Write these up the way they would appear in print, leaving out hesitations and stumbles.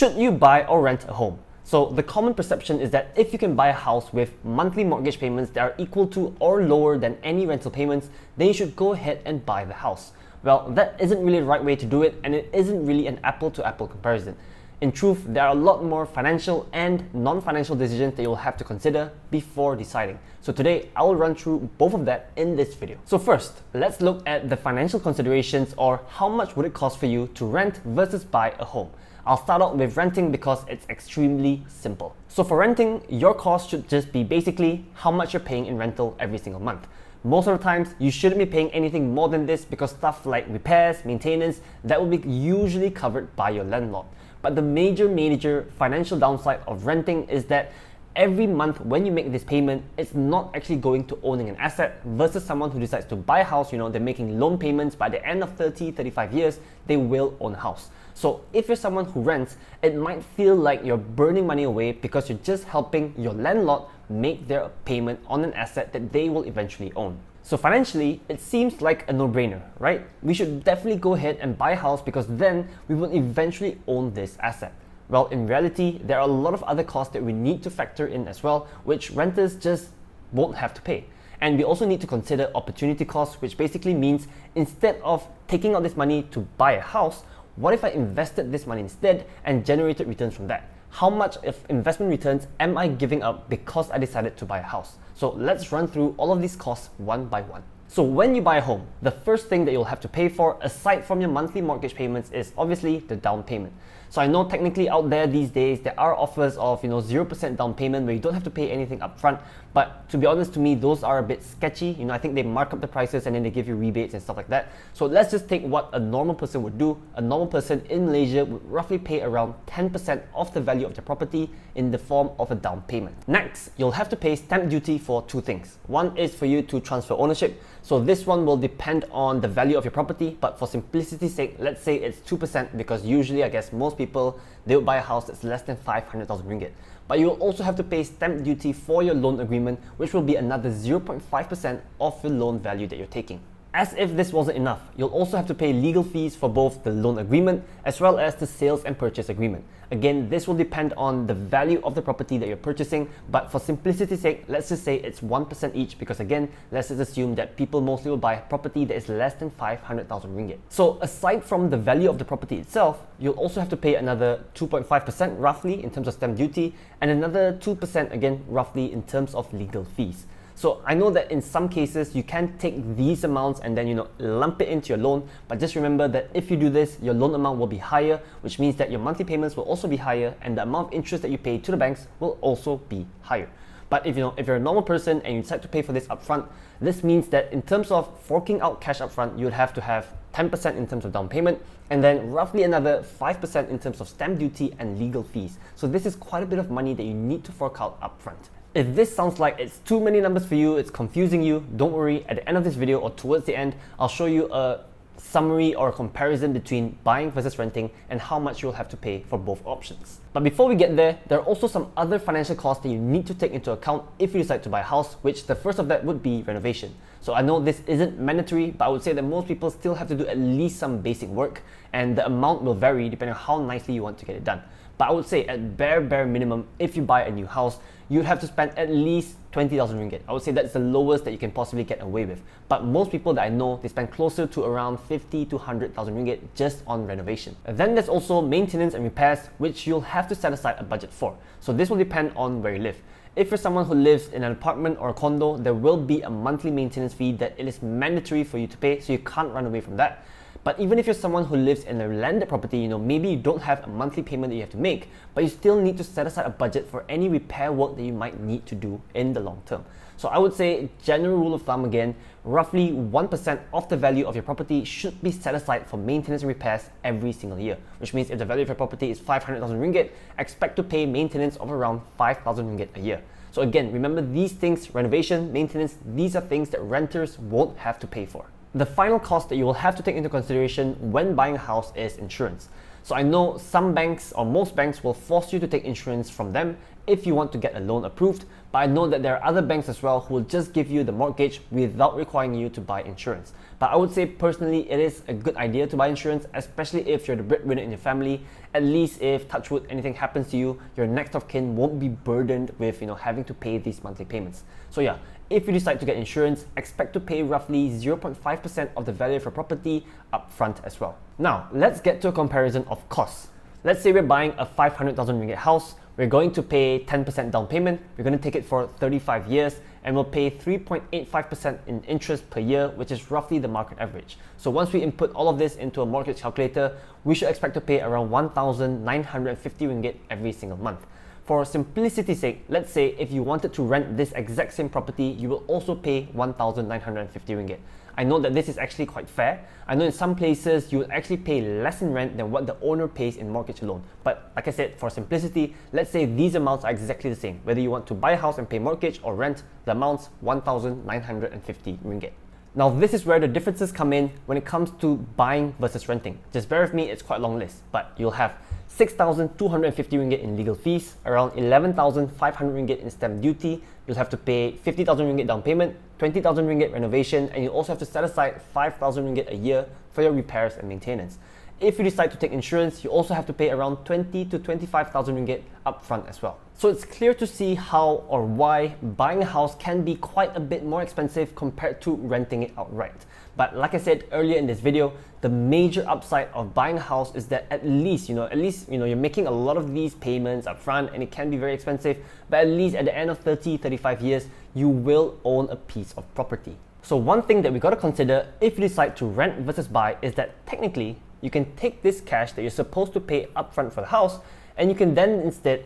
Should you buy or rent a home? So the common perception is that if you can buy a house with monthly mortgage payments that are equal to or lower than any rental payments, then you should go ahead and buy the house. Well, that isn't really the right way to do it, and it isn't really an apple-to-apple comparison. In truth, there are a lot more financial and non-financial decisions that you'll have to consider before deciding. So today, I will run through both of that in this video. So first, let's look at the financial considerations, or how much would it cost for you to rent versus buy a home. I'll start out with renting because it's extremely simple. So for renting, your cost should just be basically how much you're paying in rental every single month. Most of the times, you shouldn't be paying anything more than this because stuff like repairs, maintenance, that will be usually covered by your landlord. But the major financial downside of renting is that every month when you make this payment, it's not actually going to owning an asset versus someone who decides to buy a house. They're making loan payments. By the end of 35 years, they will own a house. So if you're someone who rents, it might feel like you're burning money away because you're just helping your landlord make their payment on an asset that they will eventually own. So financially, it seems like a no-brainer, right? We should definitely go ahead and buy a house because then we will eventually own this asset. Well, in reality, there are a lot of other costs that we need to factor in as well, which renters just won't have to pay. And we also need to consider opportunity costs, which basically means instead of taking out this money to buy a house, what if I invested this money instead and generated returns from that? How much of investment returns am I giving up because I decided to buy a house? So let's run through all of these costs one by one. So when you buy a home, the first thing that you'll have to pay for, aside from your monthly mortgage payments, is obviously the down payment. So I know technically out there these days, there are offers of 0% down payment where you don't have to pay anything upfront. But to be honest, to me, those are a bit sketchy. I think they mark up the prices and then they give you rebates and stuff like that. So let's just take what a normal person would do. A normal person in Malaysia would roughly pay around 10% of the value of their property in the form of a down payment. Next, you'll have to pay stamp duty for two things. One is for you to transfer ownership. So this one will depend on the value of your property, but for simplicity's sake, let's say it's 2% because usually I guess most people, they would buy a house that's less than 500,000 ringgit. But you will also have to pay stamp duty for your loan agreement, which will be another 0.5% of your loan value that you're taking. As if this wasn't enough, you'll also have to pay legal fees for both the loan agreement as well as the sales and purchase agreement. Again, this will depend on the value of the property that you're purchasing, but for simplicity's sake, let's just say it's 1% each because again, let's just assume that people mostly will buy a property that is less than 500,000 ringgit. So aside from the value of the property itself, you'll also have to pay another 2.5% roughly in terms of stamp duty and another 2% again roughly in terms of legal fees. So I know that in some cases you can take these amounts and then lump it into your loan, but just remember that if you do this, your loan amount will be higher, which means that your monthly payments will also be higher and the amount of interest that you pay to the banks will also be higher. But if you're a normal person and you decide to pay for this upfront, this means that in terms of forking out cash upfront, you'd have to have 10% in terms of down payment and then roughly another 5% in terms of stamp duty and legal fees. So this is quite a bit of money that you need to fork out upfront. If this sounds like it's too many numbers for you, it's confusing you, don't worry. At the end of this video or towards the end, I'll show you a summary or a comparison between buying versus renting and how much you'll have to pay for both options. But before we get there, there are also some other financial costs that you need to take into account if you decide to buy a house, which the first of that would be renovation. So I know this isn't mandatory, but I would say that most people still have to do at least some basic work and the amount will vary depending on how nicely you want to get it done. But I would say at bare minimum, if you buy a new house, you'd have to spend at least 20,000 ringgit. I would say that's the lowest that you can possibly get away with. But most people that I know, they spend closer to around 50 to 100,000 ringgit just on renovation. And then there's also maintenance and repairs, which you'll have to set aside a budget for. So this will depend on where you live. If you're someone who lives in an apartment or a condo, there will be a monthly maintenance fee that it is mandatory for you to pay, so you can't run away from that. But even if you're someone who lives in a landed property, maybe you don't have a monthly payment that you have to make, but you still need to set aside a budget for any repair work that you might need to do in the long term. So I would say, general rule of thumb again, roughly 1% of the value of your property should be set aside for maintenance and repairs every single year. Which means if the value of your property is 500,000 ringgit, expect to pay maintenance of around 5,000 ringgit a year. So again, remember these things, renovation, maintenance, these are things that renters won't have to pay for. The final cost that you will have to take into consideration when buying a house is insurance. So I know some banks or most banks will force you to take insurance from them if you want to get a loan approved, but I know that there are other banks as well who will just give you the mortgage without requiring you to buy insurance. But I would say personally it is a good idea to buy insurance, especially if you're the breadwinner in your family. At least if, touch wood, anything happens to you, your next of kin won't be burdened with having to pay these monthly payments. So yeah, if you decide to get insurance, expect to pay roughly 0.5% of the value of your property upfront as well. Now, let's get to a comparison of costs. Let's say we're buying a 500,000 ringgit house. We're going to pay 10% down payment. We're going to take it for 35 years and we'll pay 3.85% in interest per year, which is roughly the market average. So once we input all of this into a mortgage calculator, we should expect to pay around 1,950 ringgit every single month. For simplicity's sake, let's say if you wanted to rent this exact same property, you will also pay 1,950 ringgit. I know that this is actually quite fair. I know in some places you will actually pay less in rent than what the owner pays in mortgage alone. But like I said, for simplicity, let's say these amounts are exactly the same. Whether you want to buy a house and pay mortgage or rent, the amount's 1,950 ringgit. Now this is where the differences come in when it comes to buying versus renting. Just bear with me, it's quite a long list, but you'll have 6,250 ringgit in legal fees, around 11,500 ringgit in stamp duty. You'll have to pay 50,000 ringgit down payment, 20,000 ringgit renovation, and you also have to set aside 5,000 ringgit a year for your repairs and maintenance. If you decide to take insurance, you also have to pay around 20 to 25,000 ringgit upfront as well. So it's clear to see how or why buying a house can be quite a bit more expensive compared to renting it outright. But like I said earlier in this video, the major upside of buying a house is that at least you're making a lot of these payments up front and it can be very expensive, but at least at the end of 35 years, you will own a piece of property. So one thing that we got to consider if you decide to rent versus buy is that technically you can take this cash that you're supposed to pay upfront for the house and you can then instead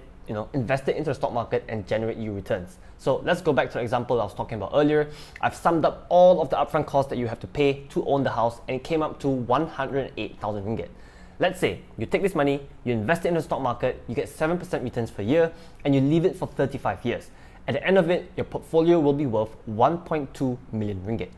invest it into the stock market and generate you returns. So let's go back to the example I was talking about earlier. I've summed up all of the upfront costs that you have to pay to own the house and it came up to 108,000 ringgit. Let's say you take this money, you invest it in the stock market, you get 7% returns per year and you leave it for 35 years. At the end of it, your portfolio will be worth 1.2 million ringgit.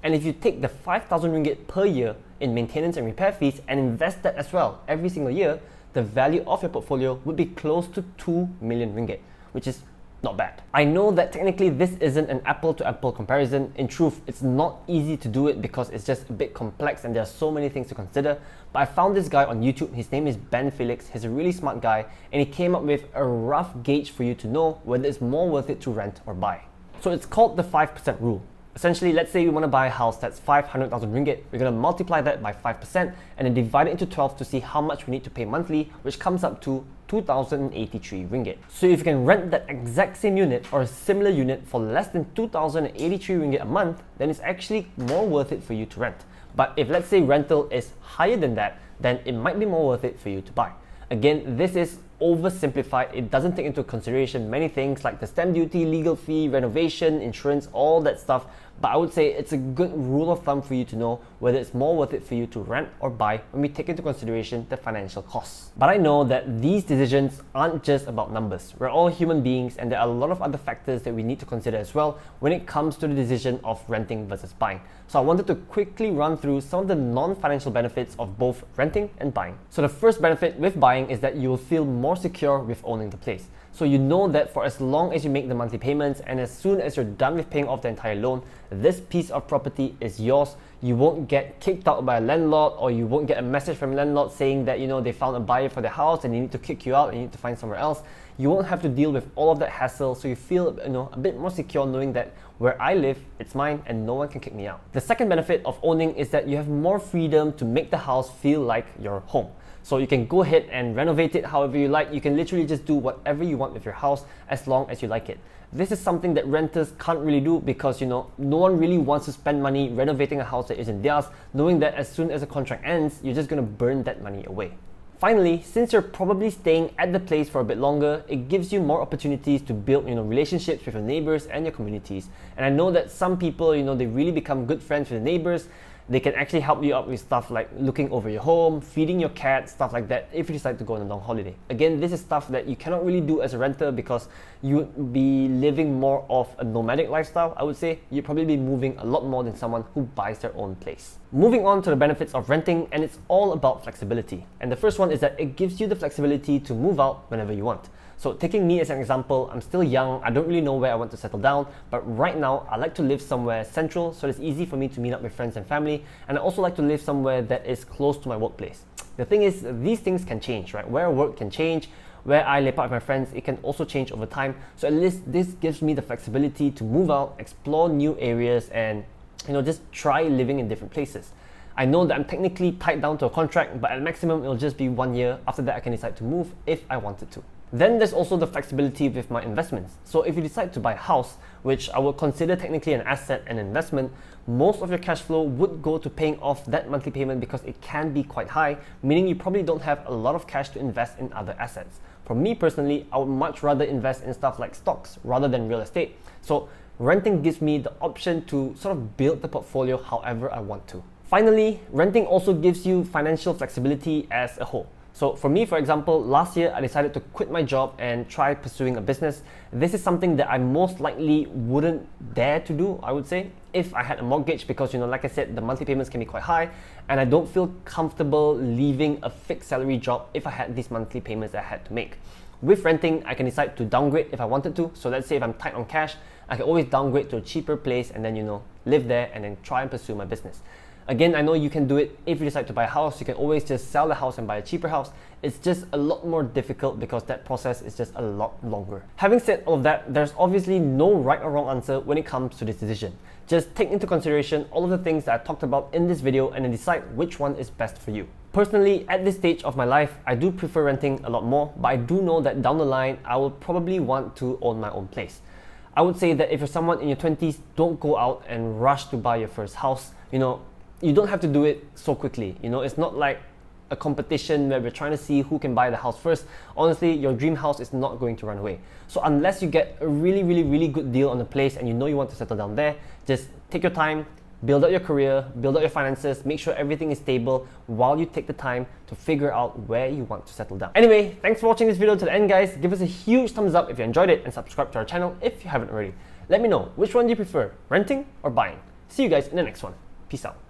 And if you take the 5,000 ringgit per year in maintenance and repair fees and invest that as well every single year, the value of your portfolio would be close to 2 million ringgit, which is not bad. I know that technically this isn't an apple-to-apple comparison. In truth, it's not easy to do it because it's just a bit complex and there are so many things to consider. But I found this guy on YouTube. His name is Ben Felix. He's a really smart guy and he came up with a rough gauge for you to know whether it's more worth it to rent or buy. So it's called the 5% rule. Essentially, let's say we want to buy a house that's 500,000 ringgit. We're going to multiply that by 5% and then divide it into 12 to see how much we need to pay monthly, which comes up to 2,083 ringgit. So if you can rent that exact same unit or a similar unit for less than 2,083 ringgit a month, then it's actually more worth it for you to rent. But if let's say rental is higher than that, then it might be more worth it for you to buy. Again, this is oversimplified. It doesn't take into consideration many things like the stamp duty, legal fee, renovation, insurance, all that stuff. But I would say it's a good rule of thumb for you to know whether it's more worth it for you to rent or buy when we take into consideration the financial costs. But I know that these decisions aren't just about numbers. We're all human beings and there are a lot of other factors that we need to consider as well when it comes to the decision of renting versus buying. So I wanted to quickly run through some of the non-financial benefits of both renting and buying. So the first benefit with buying is that you will feel more secure with owning the place. So you know that for as long as you make the monthly payments and as soon as you're done with paying off the entire loan, this piece of property is yours. You won't get kicked out by a landlord or you won't get a message from a landlord saying that they found a buyer for the house and they need to kick you out and you need to find somewhere else. You won't have to deal with all of that hassle, so you feel a bit more secure knowing that where I live, it's mine and no one can kick me out. The second benefit of owning is that you have more freedom to make the house feel like your home. So you can go ahead and renovate it however you like. You can literally just do whatever you want with your house as long as you like it. This is something that renters can't really do because no one really wants to spend money renovating a house that isn't theirs, knowing that as soon as the contract ends, you're just going to burn that money away. Finally, since you're probably staying at the place for a bit longer, it gives you more opportunities to build relationships with your neighbors and your communities. And I know that some people, they really become good friends with the neighbors. They can actually help you out with stuff like looking over your home, feeding your cat, stuff like that if you decide to go on a long holiday. Again, this is stuff that you cannot really do as a renter because you would be living more of a nomadic lifestyle, I would say. You'd probably be moving a lot more than someone who buys their own place. Moving on to the benefits of renting, and it's all about flexibility. And the first one is that it gives you the flexibility to move out whenever you want. So taking me as an example, I'm still young, I don't really know where I want to settle down, but right now I like to live somewhere central so it's easy for me to meet up with friends and family, and I also like to live somewhere that is close to my workplace. The thing is, these things can change, right? Where I work can change, where I live out with my friends, it can also change over time. So at least this gives me the flexibility to move out, explore new areas, and just try living in different places. I know that I'm technically tied down to a contract, but at maximum it'll just be 1 year. After that I can decide to move if I wanted to. Then there's also the flexibility with my investments. So if you decide to buy a house, which I would consider technically an asset and investment, most of your cash flow would go to paying off that monthly payment because it can be quite high, meaning you probably don't have a lot of cash to invest in other assets. For me personally, I would much rather invest in stuff like stocks rather than real estate. So renting gives me the option to sort of build the portfolio however I want to. Finally, renting also gives you financial flexibility as a whole. So for me, for example, last year I decided to quit my job and try pursuing a business. This is something that I most likely wouldn't dare to do, I would say, if I had a mortgage, because like I said, the monthly payments can be quite high and I don't feel comfortable leaving a fixed salary job if I had these monthly payments that I had to make. With renting, I can decide to downgrade if I wanted to. So let's say if I'm tight on cash, I can always downgrade to a cheaper place and then live there and then try and pursue my business. Again, I know you can do it if you decide to buy a house. You can always just sell the house and buy a cheaper house. It's just a lot more difficult because that process is just a lot longer. Having said all of that, there's obviously no right or wrong answer when it comes to this decision. Just take into consideration all of the things that I talked about in this video and then decide which one is best for you. Personally, at this stage of my life, I do prefer renting a lot more, but I do know that down the line, I will probably want to own my own place. I would say that if you're someone in your 20s, don't go out and rush to buy your first house. You don't have to do it so quickly. It's not like a competition where we're trying to see who can buy the house first. Honestly, your dream house is not going to run away. So unless you get a really, really, really good deal on a place and you want to settle down there, just take your time, build out your career, build out your finances, make sure everything is stable while you take the time to figure out where you want to settle down. Anyway, thanks for watching this video to the end, guys. Give us a huge thumbs up if you enjoyed it and subscribe to our channel if you haven't already. Let me know, which one do you prefer, renting or buying? See you guys in the next one. Peace out.